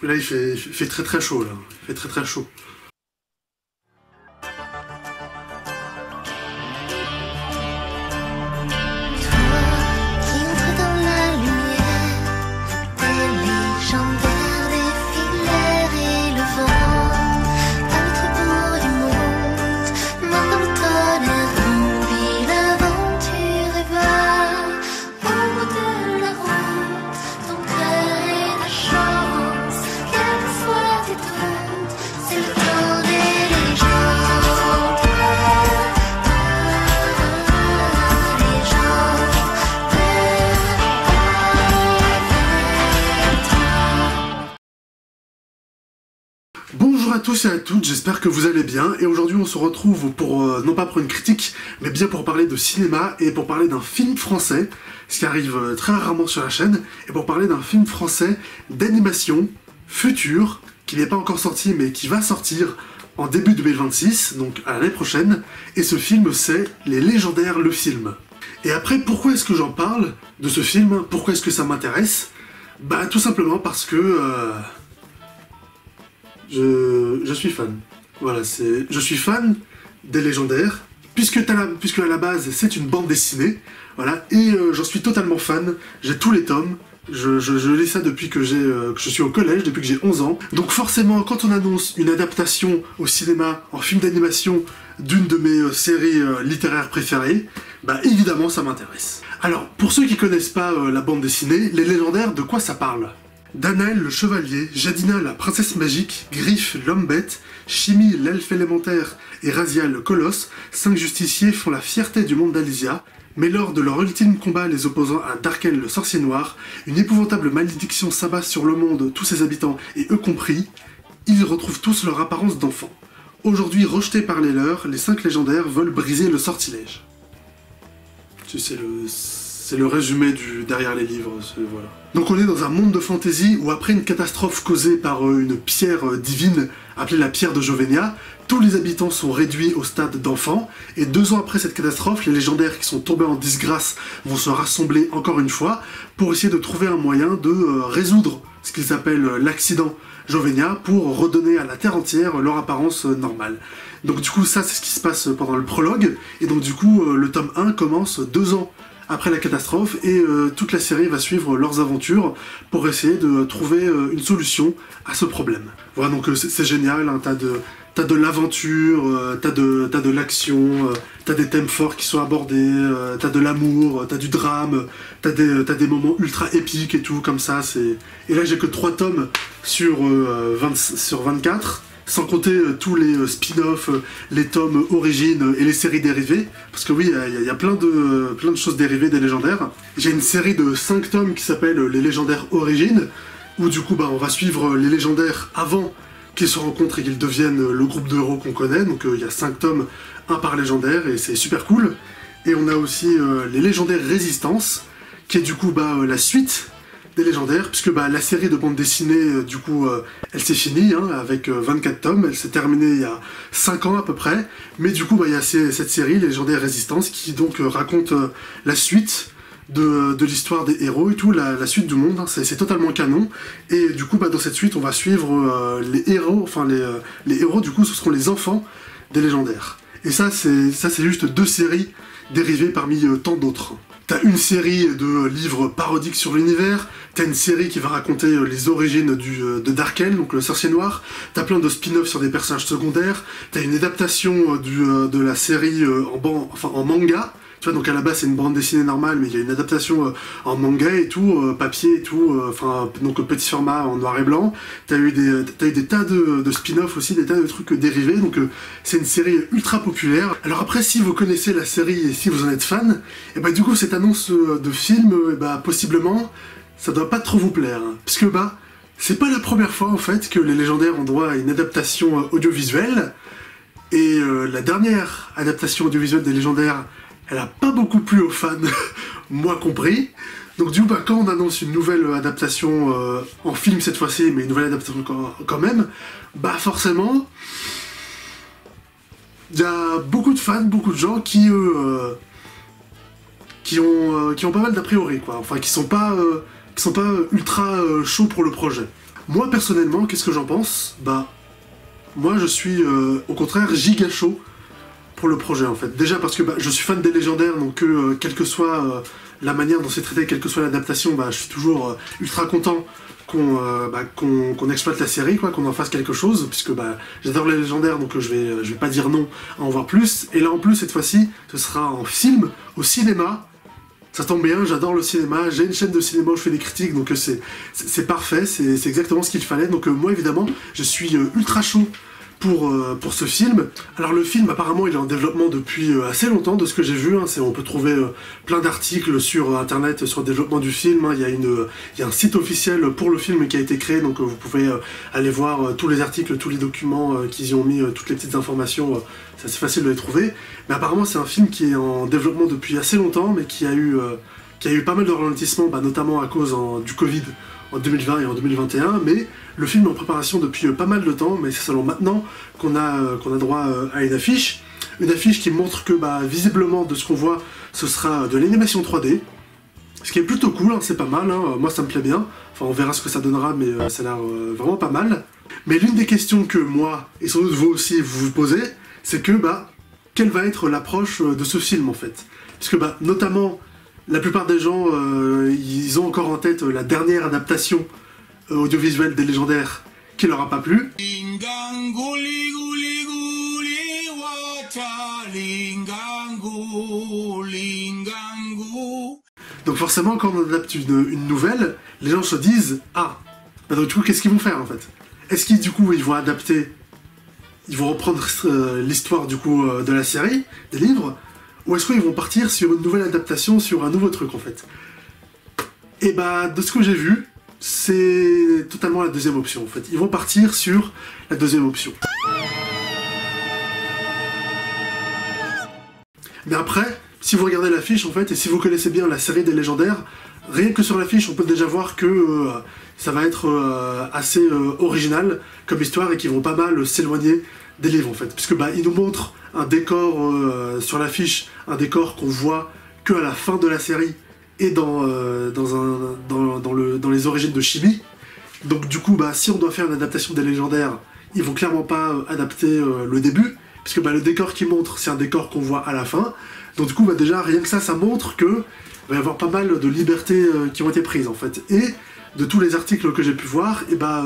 Là, il fait très très chaud, là. Il fait très très chaud. Bonjour à tous et à toutes, j'espère que vous allez bien, et aujourd'hui on se retrouve pour, non pas pour une critique, mais bien pour parler de cinéma, et pour parler d'un film français, ce qui arrive très rarement sur la chaîne, et pour parler d'un film français d'animation, futur, qui n'est pas encore sorti, mais qui va sortir en début 2026, donc à l'année prochaine, et ce film c'est Les Légendaires, le film. Et après, pourquoi est-ce que j'en parle de ce film? Pourquoi est-ce que ça m'intéresse? Bah tout simplement parce que... Je suis fan. Voilà, je suis fan des Légendaires, puisque à la base c'est une bande dessinée, voilà, et j'en suis totalement fan, j'ai tous les tomes, je lis ça depuis que je suis au collège, depuis que j'ai 11 ans, donc forcément quand on annonce une adaptation au cinéma, en film d'animation, d'une de mes séries littéraires préférées, bah évidemment ça m'intéresse. Alors, pour ceux qui connaissent pas la bande dessinée, Les Légendaires, de quoi ça parle? Danaël le chevalier, Jadina la princesse magique, Griffe l'homme bête, Chimie l'elfe élémentaire et Razia le colosse, 5 justiciers font la fierté du monde d'Alysia, mais lors de leur ultime combat les opposant à Darkel le sorcier noir, une épouvantable malédiction s'abat sur le monde, tous ses habitants et eux compris, ils retrouvent tous leur apparence d'enfants. Aujourd'hui rejetés par les leurs, les 5 légendaires veulent briser le sortilège. C'est le résumé derrière les livres, voilà. Donc on est dans un monde de fantasy où après une catastrophe causée par une pierre divine appelée la pierre de Jovenia, tous les habitants sont réduits au stade d'enfants, et 2 ans après cette catastrophe, les légendaires qui sont tombés en disgrâce vont se rassembler encore une fois pour essayer de trouver un moyen de résoudre ce qu'ils appellent l'accident Jovenia pour redonner à la Terre entière leur apparence normale. Donc du coup ça c'est ce qui se passe pendant le prologue, et donc du coup le tome 1 commence 2 ans après la catastrophe, et toute la série va suivre leurs aventures pour essayer de trouver une solution à ce problème. Voilà, donc c'est génial, hein, t'as de l'aventure, t'as de l'action, t'as des thèmes forts qui sont abordés, t'as de l'amour, t'as du drame, t'as des moments ultra épiques et tout, comme ça, Et là j'ai que 3 tomes sur 24, sans compter tous les spin-offs, les tomes origines et les séries dérivées, parce que oui, il y a plein de choses dérivées des légendaires. J'ai une série de 5 tomes qui s'appelle Les Légendaires Origines, où du coup bah, on va suivre les légendaires avant qu'ils se rencontrent et qu'ils deviennent le groupe de héros qu'on connaît, donc il y a 5 tomes, un par légendaire, et c'est super cool. Et on a aussi les Légendaires Résistance, qui est du coup bah, la suite des légendaires, puisque bah, la série de bande dessinée, du coup, elle s'est finie, hein, avec 24 tomes, elle s'est terminée il y a 5 ans à peu près, mais du coup, bah, il y a cette série, Les Légendaires Résistance, qui donc raconte la suite de l'histoire des héros et tout, la suite du monde, hein, c'est totalement canon, et du coup, bah, dans cette suite, on va suivre les héros, enfin, les héros, du coup, ce seront les enfants des légendaires. Et ça, c'est juste 2 séries dérivées parmi tant d'autres. T'as une série de livres parodiques sur l'univers, t'as une série qui va raconter les origines de Darkel, donc le sorcier noir, t'as plein de spin-offs sur des personnages secondaires, t'as une adaptation de la série en manga, tu vois, donc à la base c'est une bande dessinée normale, mais il y a une adaptation en manga et tout, papier et tout, donc petit format en noir et blanc. T'as eu des tas de spin-offs aussi, des tas de trucs dérivés, donc c'est une série ultra populaire. Alors après, si vous connaissez la série et si vous en êtes fan, et bah du coup cette annonce de film, bah possiblement, ça doit pas trop vous plaire, hein, puisque bah, c'est pas la première fois en fait que les légendaires ont droit à une adaptation audiovisuelle, et la dernière adaptation audiovisuelle des légendaires, elle a pas beaucoup plu aux fans, moi compris. Donc du coup, bah, quand on annonce une nouvelle adaptation en film cette fois-ci, mais une nouvelle adaptation quand même, bah forcément, il y a beaucoup de fans, beaucoup de gens qui ont pas mal d'a priori, quoi. Enfin, qui sont pas ultra chauds pour le projet. Moi, personnellement, qu'est-ce que j'en pense? Bah, moi, je suis, au contraire, giga chaud pour le projet, en fait. Déjà parce que bah, je suis fan des légendaires, donc quelle que soit la manière dont c'est traité, quelle que soit l'adaptation, bah, je suis toujours ultra content qu'on exploite la série, quoi, qu'on en fasse quelque chose, puisque bah, j'adore les légendaires, donc je vais pas dire non à en voir plus. Et là, en plus, cette fois-ci, ce sera en film, au cinéma. Ça tombe bien, j'adore le cinéma, j'ai une chaîne de cinéma où je fais des critiques, donc c'est parfait, c'est exactement ce qu'il fallait. Donc moi, évidemment, je suis ultra chaud pour ce film. Alors le film, apparemment, il est en développement depuis assez longtemps, de ce que j'ai vu. Hein. On peut trouver plein d'articles sur Internet sur le développement du film. Hein. Il y a un site officiel pour le film qui a été créé, donc vous pouvez aller voir tous les articles, tous les documents qu'ils y ont mis, toutes les petites informations. C'est assez facile de les trouver. Mais apparemment, c'est un film qui est en développement depuis assez longtemps, mais qui a eu pas mal de ralentissements, bah, notamment à cause du Covid en 2020 et en 2021, mais le film est en préparation depuis pas mal de temps, mais c'est seulement maintenant qu'on a droit à une affiche qui montre que bah, visiblement de ce qu'on voit, ce sera de l'animation 3D, ce qui est plutôt cool, hein, c'est pas mal, hein, moi ça me plaît bien, enfin on verra ce que ça donnera, mais ça a l'air vraiment pas mal. Mais l'une des questions que moi, et sans doute vous aussi, vous posez, c'est que bah, quelle va être l'approche de ce film en fait? Parce que bah, notamment, la plupart des gens, ils ont encore en tête la dernière adaptation audiovisuelle des légendaires qui leur a pas plu. Donc forcément, quand on adapte une nouvelle, les gens se disent « Ah, bah donc du coup, qu'est-ce qu'ils vont faire en fait? Est-ce qu'ils du coup, ils vont adapter, ils vont reprendre l'histoire du coup de la série, des livres, ou est-ce qu'ils vont partir sur une nouvelle adaptation, sur un nouveau truc en fait? » Et bah, de ce que j'ai vu, c'est totalement la deuxième option en fait. Ils vont partir sur la deuxième option. Mais après, si vous regardez l'affiche en fait, et si vous connaissez bien la série des légendaires, rien que sur l'affiche, on peut déjà voir que ça va être assez original comme histoire et qu'ils vont pas mal s'éloigner des livres en fait. Puisque bah, ils nous montrent un décor sur l'affiche, un décor qu'on voit que à la fin de la série et dans les origines de Chibi. Donc du coup, bah, si on doit faire une adaptation des légendaires, ils vont clairement pas adapter le début, puisque bah, le décor qu'ils montrent, c'est un décor qu'on voit à la fin. Donc du coup, bah, déjà, rien que ça montre que va y avoir pas mal de libertés qui ont été prises en fait. Et de tous les articles que j'ai pu voir, et bah,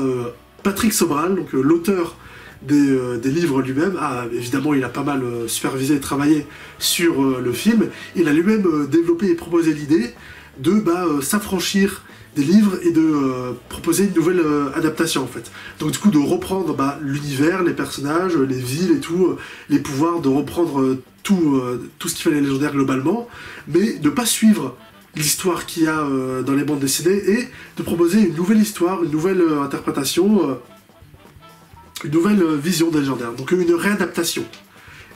Patrick Sobral, donc l'auteur des livres lui-même, évidemment il a pas mal supervisé et travaillé sur le film, il a lui-même développé et proposé l'idée de s'affranchir des livres et de proposer une nouvelle adaptation en fait. Donc du coup de reprendre l'univers, les personnages, les villes et tout, les pouvoirs, de reprendre tout ce qui fait les légendaires globalement, mais de pas suivre l'histoire qu'il y a dans les bandes dessinées et de proposer une nouvelle histoire, une nouvelle interprétation, une nouvelle vision des légendaires, donc une réadaptation.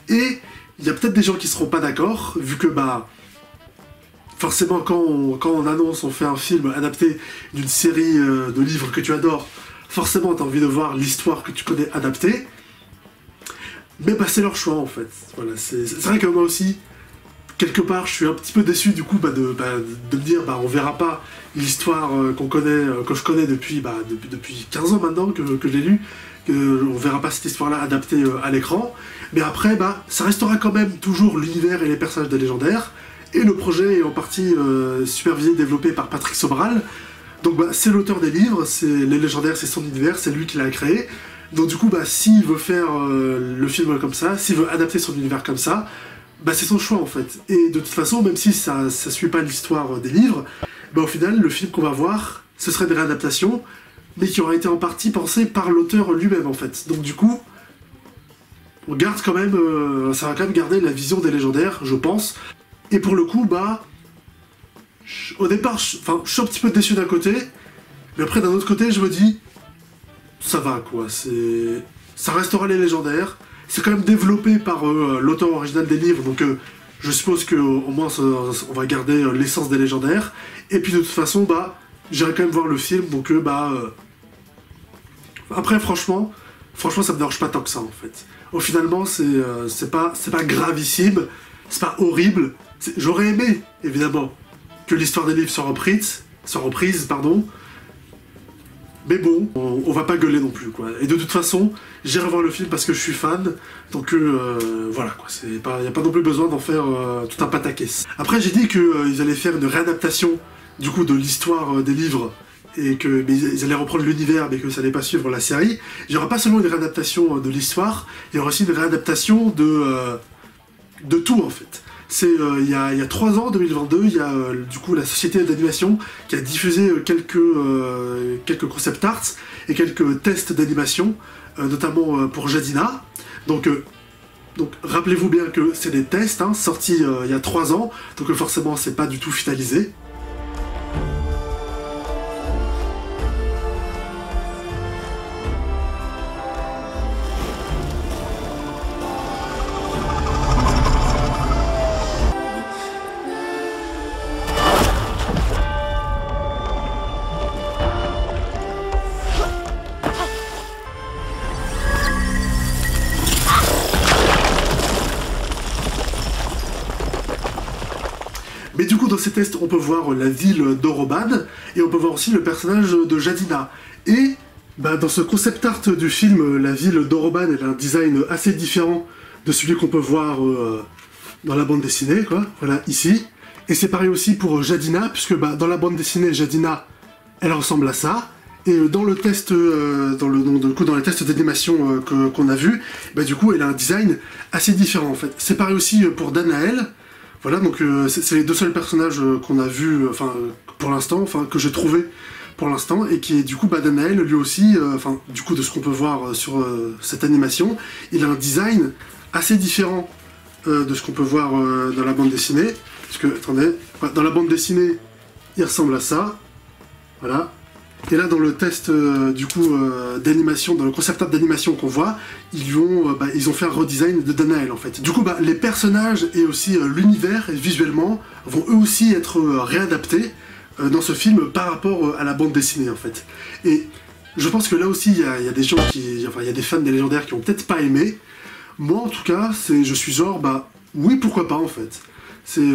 Et il y a peut-être des gens qui seront pas d'accord, vu que forcément quand on annonce, on fait un film adapté d'une série de livres que tu adores, forcément t'as envie de voir l'histoire que tu connais adaptée, mais c'est leur choix en fait. Voilà, c'est vrai que moi aussi, quelque part, je suis un petit peu déçu du coup de me dire on verra pas l'histoire que je connais depuis 15 ans maintenant que je l'ai lu, on verra pas cette histoire-là adaptée à l'écran, mais après ça restera quand même toujours l'univers et les personnages des légendaires, et le projet est en partie supervisé et développé par Patrick Sobral, donc c'est l'auteur des livres, les légendaires c'est son univers, c'est lui qui l'a créé, donc du coup s'il veut faire le film comme ça, s'il veut adapter son univers comme ça, c'est son choix en fait. Et de toute façon, même si ça suit pas l'histoire des livres, au final, le film qu'on va voir, ce serait des réadaptations, mais qui auraient été en partie pensées par l'auteur lui-même en fait. Donc du coup, on garde quand même, ça va quand même garder la vision des légendaires, je pense. Et pour le coup, au départ, je suis un petit peu déçu d'un côté, mais après d'un autre côté, je me dis, ça va quoi, ça restera les légendaires. C'est quand même développé par l'auteur original des livres, donc je suppose qu'au moins on va garder l'essence des légendaires. Et puis de toute façon, j'irai quand même voir le film, donc après franchement ça me dérange pas tant que ça en fait. Au finalement c'est pas gravissime, c'est pas horrible. J'aurais aimé évidemment que l'histoire des livres soit reprise, Mais bon, on va pas gueuler non plus, quoi. Et de toute façon, j'irai voir le film parce que je suis fan, donc voilà, quoi. Y a pas non plus besoin d'en faire tout un pataquès. Après, j'ai dit qu'ils allaient faire une réadaptation, du coup, de l'histoire des livres, et que ils allaient reprendre l'univers, mais que ça allait pas suivre la série. Il y aura pas seulement une réadaptation de l'histoire, il y aura aussi une réadaptation de tout, en fait. Il y a 3 ans, 2022, il y a du coup la société d'animation qui a diffusé quelques concept arts et quelques tests d'animation, notamment pour Jadina. Donc rappelez-vous bien que c'est des tests, hein, sortis il y a 3 ans, donc forcément c'est pas du tout finalisé. Mais du coup, dans ces tests, on peut voir la ville d'Oroban, et on peut voir aussi le personnage de Jadina. Et dans ce concept art du film, la ville d'Oroban, elle a un design assez différent de celui qu'on peut voir dans la bande dessinée, quoi. Voilà, ici. Et c'est pareil aussi pour Jadina, puisque dans la bande dessinée, Jadina, elle ressemble à ça. Et dans le test, dans les tests d'animation qu'on a vu, du coup, elle a un design assez différent, en fait. C'est pareil aussi pour Danaël. Voilà, donc c'est les 2 seuls personnages qu'on a vus, pour l'instant, que j'ai trouvé pour l'instant, et qui est du coup Danaël, lui aussi, du coup de ce qu'on peut voir sur cette animation, il a un design assez différent de ce qu'on peut voir dans la bande dessinée, parce que, attendez, dans la bande dessinée, il ressemble à ça, voilà. Et là, dans le test d'animation, dans le concept art d'animation qu'on voit, ils ont fait un redesign de Danaël en fait. Du coup, les personnages et aussi l'univers visuellement vont eux aussi être réadaptés dans ce film par rapport à la bande dessinée en fait. Et je pense que là aussi, il y a des gens il y a des fans des légendaires qui ont peut-être pas aimé. Moi, en tout cas, je suis genre, oui, pourquoi pas en fait. C'est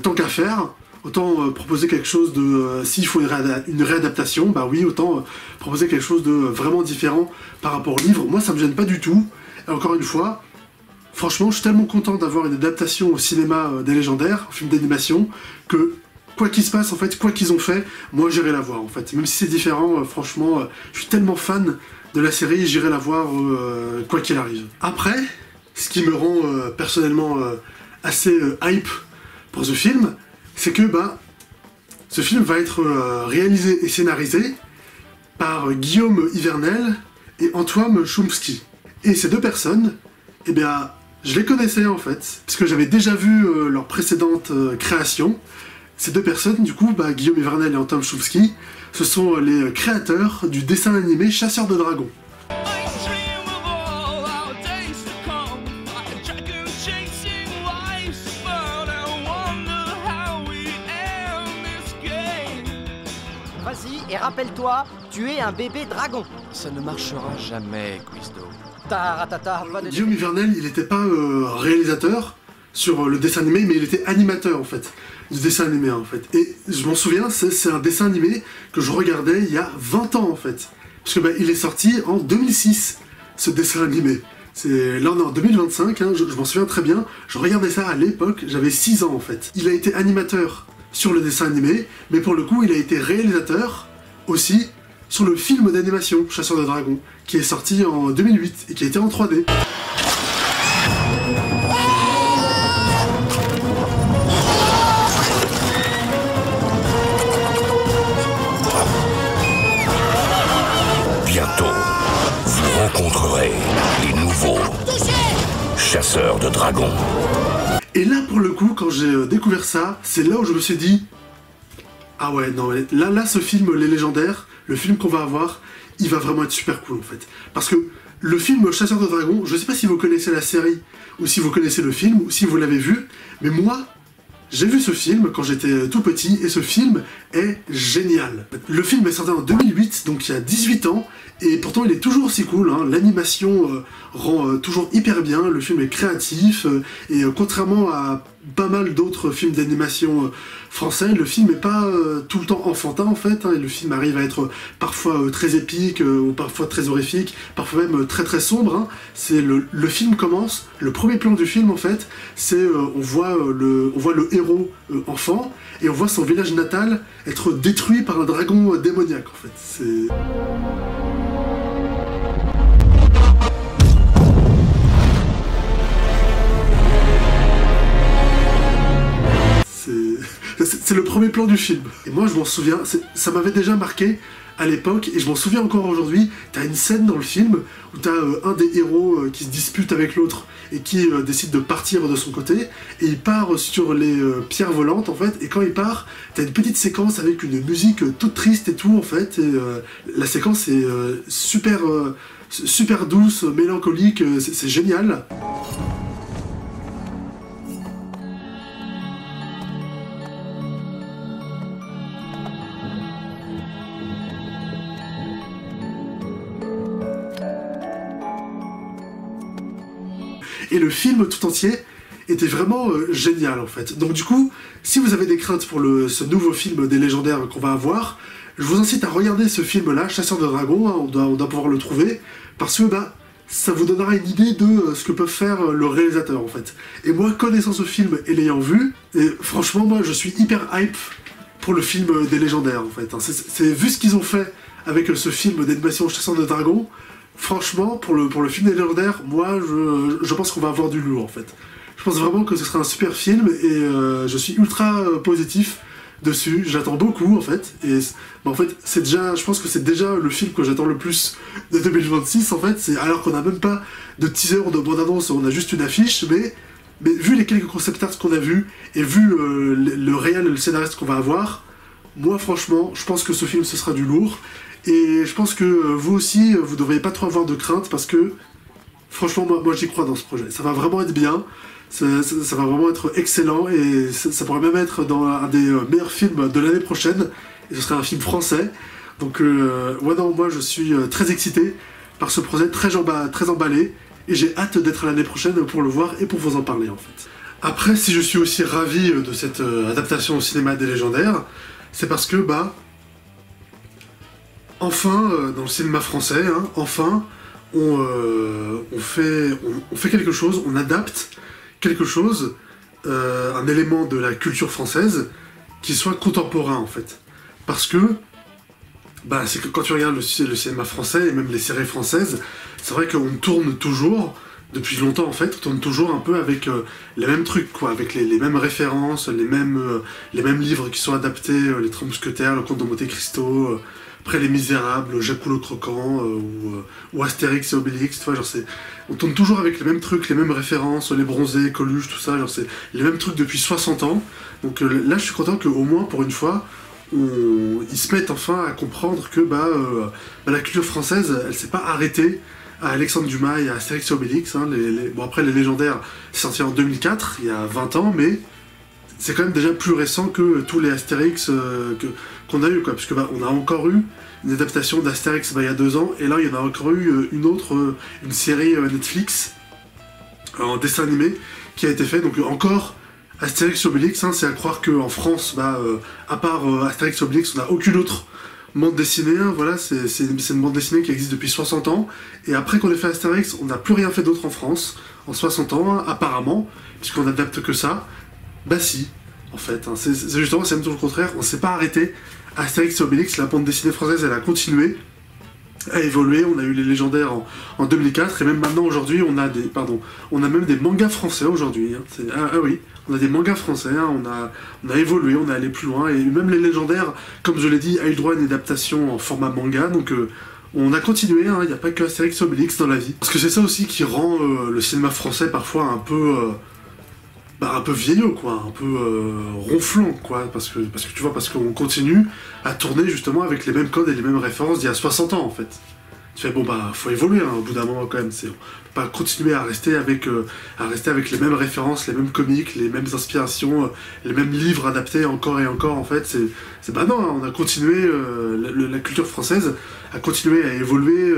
tant qu'à faire. Autant proposer quelque chose de... s'il faut une réadaptation, oui, autant proposer quelque chose de vraiment différent par rapport au livre. Moi, ça me gêne pas du tout. Et encore une fois, franchement, je suis tellement content d'avoir une adaptation au cinéma des légendaires, un film d'animation, que quoi qu'il se passe, en fait, quoi qu'ils ont fait, moi, j'irai la voir, en fait. Même si c'est différent, franchement, je suis tellement fan de la série, j'irai la voir quoi qu'il arrive. Après, ce qui me rend personnellement assez hype pour ce film, c'est que ce film va être réalisé et scénarisé par Guillaume Ivernel et Antoine Chomsky. Et ces 2 personnes, je les connaissais en fait, parce que j'avais déjà vu leurs précédentes créations. Ces 2 personnes, du coup, Guillaume Ivernel et Antoine Chomsky, ce sont les créateurs du dessin animé Chasseur de Dragons. Vas-y et rappelle-toi, tu es un bébé dragon. Ça ne marchera jamais, Guisto. Taratata, pas de... Guillaume Ivernel, il n'était pas réalisateur sur le dessin animé, mais il était animateur en fait, du dessin animé en fait. Et je m'en souviens, c'est un dessin animé que je regardais il y a 20 ans en fait. Parce que il est sorti en 2006, ce dessin animé. Là on est en 2025, je m'en souviens très bien, je regardais ça à l'époque, j'avais 6 ans en fait. Il a été animateur sur le dessin animé, mais pour le coup il a été réalisateur aussi sur le film d'animation Chasseur de Dragons, qui est sorti en 2008 et qui a été en 3D. Bientôt, vous rencontrerez les nouveaux chasseurs de dragons. Et là, pour le coup, quand j'ai découvert ça, c'est là où je me suis dit ah ouais, non, là, ce film, Les Légendaires, le film qu'on va avoir, il va vraiment être super cool, en fait. Parce que le film Chasseur de Dragons, je sais pas si vous connaissez la série, ou si vous connaissez le film, ou si vous l'avez vu, mais moi, j'ai vu ce film quand j'étais tout petit, et ce film est génial. Le film est sorti en 2008, donc il y a 18 ans, et pourtant il est toujours aussi cool, hein. L'animation rend toujours hyper bien, le film est créatif, et contrairement à pas mal d'autres films d'animation français, le film n'est pas tout le temps enfantin en fait, hein, et le film arrive à être parfois très épique, ou parfois très horrifique, parfois même très très sombre. Hein. C'est le film commence, le premier plan du film en fait, c'est on voit le héros enfant, et on voit son village natal être détruit par un dragon démoniaque en fait. C'est le premier plan du film. Et moi je m'en souviens, ça m'avait déjà marqué à l'époque, et je m'en souviens encore aujourd'hui. T'as une scène dans le film où t'as un des héros qui se dispute avec l'autre et qui décide de partir de son côté, et il part sur les pierres volantes en fait, et quand il part, t'as une petite séquence avec une musique toute triste et tout en fait, et la séquence est super douce, mélancolique, c'est génial. Et le film tout entier était vraiment génial en fait. Donc du coup, si vous avez des craintes pour ce nouveau film des légendaires qu'on va avoir, je vous incite à regarder ce film-là, Chasseur de Dragons, hein, on doit pouvoir le trouver, parce que ça vous donnera une idée de ce que peut faire le réalisateur en fait. Et moi, connaissant ce film et l'ayant vu, et franchement moi je suis hyper hype pour le film des légendaires en fait. Hein. Vu ce qu'ils ont fait avec ce film d'animation Chasseur de Dragons, franchement, pour le film des légendaires, moi, je pense qu'on va avoir du lourd, en fait. Je pense vraiment que ce sera un super film, et je suis ultra positif dessus. J'attends beaucoup, en fait. Et en fait, je pense que c'est déjà le film que j'attends le plus de 2026, en fait. Alors qu'on n'a même pas de teaser ou de bande-annonce, on a juste une affiche, mais vu les quelques concept arts qu'on a vus, et vu le réel et le scénariste qu'on va avoir, moi, franchement, je pense que ce film, ce sera du lourd. Et je pense que vous aussi, vous devriez pas trop avoir de crainte, parce que franchement moi j'y crois dans ce projet. Ça va vraiment être bien, ça va vraiment être excellent, et ça pourrait même être dans un des meilleurs films de l'année prochaine, et ce serait un film français. Donc moi je suis très excité par ce projet, très emballé, et j'ai hâte d'être l'année prochaine pour le voir et pour vous en parler en fait. Après, si je suis aussi ravi de cette adaptation au cinéma des légendaires, c'est parce que enfin, dans le cinéma français, hein, enfin, on fait quelque chose, on adapte quelque chose, un élément de la culture française qui soit contemporain en fait. Parce que, c'est que quand tu regardes le cinéma français et même les séries françaises, c'est vrai qu'on tourne toujours, depuis longtemps en fait, on tourne toujours un peu avec les mêmes trucs, quoi, avec les mêmes références, les mêmes livres qui sont adaptés, les Trois Mousquetaires, le Comte de Monte Cristo, après Les Misérables, Jacques le Croquant, ou Astérix et Obélix, tu vois, on tourne toujours avec les mêmes trucs, les mêmes références, les Bronzés, Coluche, tout ça, c'est les mêmes trucs depuis 60 ans. Donc là, je suis content qu'au moins, pour une fois, ils se mettent enfin à comprendre que la culture française, elle s'est pas arrêtée à Alexandre Dumas et à Astérix et Obélix. Hein, bon, après, les légendaires, c'est sorti en 2004, il y a 20 ans, mais c'est quand même déjà plus récent que tous les Astérix qu'on a eu, quoi, parce que on a encore eu une adaptation d'Astérix il y a 2 ans, et là il y en a encore eu une série Netflix en dessin animé qui a été fait, donc encore Astérix et Obélix, hein, c'est à croire qu'en France, à part Astérix et Obélix, on n'a aucune autre bande dessinée, hein, voilà, c'est une bande dessinée qui existe depuis 60 ans, et après qu'on ait fait Astérix, on n'a plus rien fait d'autre en France, en 60 ans, hein, apparemment, puisqu'on adapte que ça. Si, en fait, hein, c'est justement, c'est même tout le contraire, on s'est pas arrêté. Astérix et Obélix, la bande dessinée française, elle a continué à évoluer, on a eu les légendaires en 2004, et même maintenant, aujourd'hui, on a même des mangas français aujourd'hui, hein, oui, on a des mangas français, hein, on a évolué, on est allé plus loin, et même les légendaires, comme je l'ai dit, a eu le droit à une adaptation en format manga, donc on a continué, hein, il n'y a pas que Astérix et Obélix dans la vie. Parce que c'est ça aussi qui rend le cinéma français parfois un peu vieillot, quoi, un peu ronflant, quoi, parce que tu vois, parce qu'on continue à tourner justement avec les mêmes codes et les mêmes références d'il y a 60 ans, en fait. Tu fais bon bah faut évoluer hein, au bout d'un moment quand même, c'est pas continuer à rester avec les mêmes références, les mêmes comics, les mêmes inspirations, les mêmes livres adaptés encore et encore en fait, c'est bah non, hein, on a continué, la culture française a continué à évoluer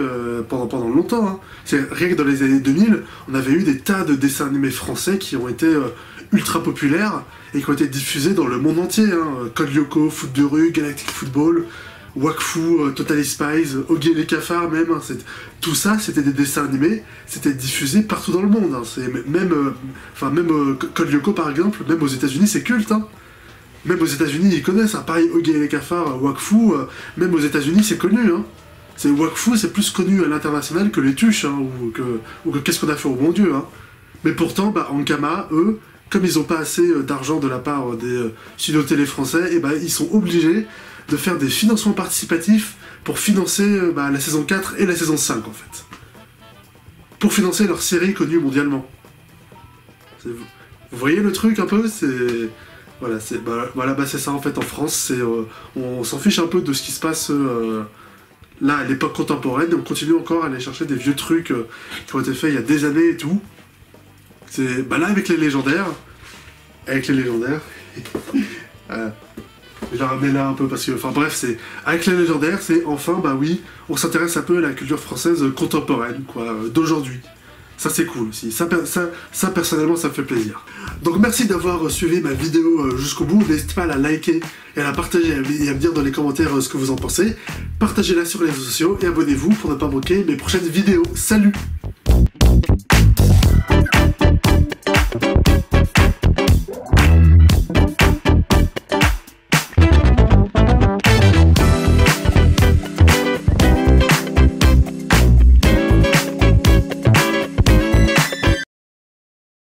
pendant longtemps. Hein. C'est rien que dans les années 2000, on avait eu des tas de dessins animés français qui ont été ultra populaires et qui ont été diffusés dans le monde entier. Hein. Code Lyoko, Foot de rue, Galactic Football, Wakfu, Totally Spies, Oggy et les cafards même. Hein. Tout ça, c'était des dessins animés, c'était diffusé partout dans le monde. Hein. Même Code Lyoko par exemple, même aux États-Unis, c'est culte. Hein. Même aux États-Unis, ils connaissent. Hein. Pareil, Oggy et les cafards, Wakfu, même aux États-Unis, c'est connu. Hein. Wakfu, c'est plus connu à l'international que les Tuches, hein, ou que Qu'est-ce qu'on a fait au bon Dieu. Hein. Mais pourtant, bah, Ankama, eux, comme ils n'ont pas assez d'argent de la part des studios télé français, et bah, ils sont obligés de faire des financements participatifs pour financer la saison 4 et la saison 5 en fait. Pour financer leur série connue mondialement. Vous voyez le truc un peu, c'est... Voilà, c'est ça en fait en France, on s'en fiche un peu de ce qui se passe là à l'époque contemporaine, et on continue encore à aller chercher des vieux trucs qui ont été faits il y a des années et tout. C'est là avec les légendaires, je l'ai ramené là un peu parce que, enfin bref, c'est avec les légendaires, c'est enfin, bah oui, on s'intéresse un peu à la culture française contemporaine, quoi, d'aujourd'hui. Ça c'est cool aussi, ça personnellement ça me fait plaisir. Donc merci d'avoir suivi ma vidéo jusqu'au bout, n'hésitez pas à la liker et à la partager et à me dire dans les commentaires ce que vous en pensez. Partagez-la sur les réseaux sociaux et abonnez-vous pour ne pas manquer mes prochaines vidéos. Salut!